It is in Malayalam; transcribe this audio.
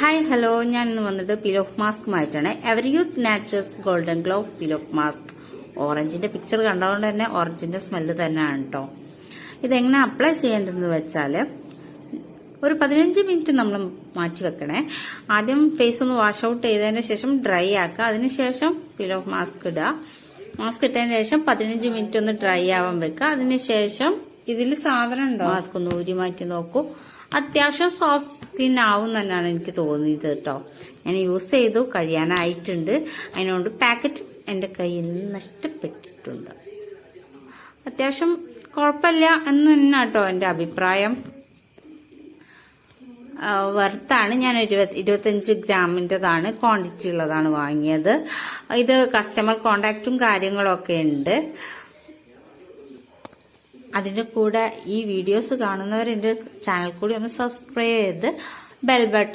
ഹായ് ഹലോ, ഞാൻ ഇന്ന് വന്നത് പീൽ ഓഫ് മാസ്കുമായിട്ടാണ്. Ever youth naturals golden glow peel off mask. ഓറഞ്ചിന്റെ പിക്ചർ കണ്ടതുകൊണ്ട് തന്നെ ഓറഞ്ചിന്റെ സ്മെല്ല് തന്നെയാണ് കേട്ടോ. ഇതെങ്ങനെ അപ്ലൈ ചെയ്യേണ്ടതെന്ന് വെച്ചാൽ ഒരു 15 മിനിറ്റ് നമ്മൾ മാറ്റി വെക്കണേ. ആദ്യം ഫേസ് ഒന്ന് വാഷ് ഔട്ട് ചെയ്തതിന് ശേഷം ഡ്രൈ ആക്കുക. അതിനുശേഷം പീൽ ഓഫ് മാസ്ക് ഇടുക. മാസ്ക് ഇട്ടതിന് ശേഷം 15 മിനിറ്റ് ഒന്ന് ഡ്രൈ ആവാൻ വെക്കുക. അതിനുശേഷം ഇതിൽ സാധനം ഉണ്ടോ മാസ്ക് ഒന്ന് ഊരി മാറ്റി നോക്കൂ. അത്യാവശ്യം സോഫ്റ്റ് സ്കിൻ ആവും തന്നെയാണ് എനിക്ക് തോന്നിയത് കേട്ടോ. ഞാൻ യൂസ് ചെയ്തു, കഴിയാനായിട്ടുണ്ട്. അതിനോട് പാക്കറ്റ് എന്റെ കയ്യിൽ നിന്ന് നഷ്ടപ്പെട്ടിട്ടുണ്ട്. അത്യാവശ്യം കുഴപ്പമില്ല എന്ന് തന്നെ കേട്ടോ എന്റെ അഭിപ്രായം. വർത്താണ്. ഞാൻ 25 ഗ്രാമിൻ്റെതാണ്, ക്വാണ്ടിറ്റി ഉള്ളതാണ് വാങ്ങിയത്. ഇത് കസ്റ്റമർ കോണ്ടാക്റ്റും കാര്യങ്ങളൊക്കെ ഉണ്ട്. അതിന്റെ കൂടെ ഈ വീഡിയോസ് കാണുന്നവർ എന്റെ ചാനൽ കൂടി ഒന്ന് സബ്സ്ക്രൈബ് ചെയ്ത് ബെൽ ബട്ടൺ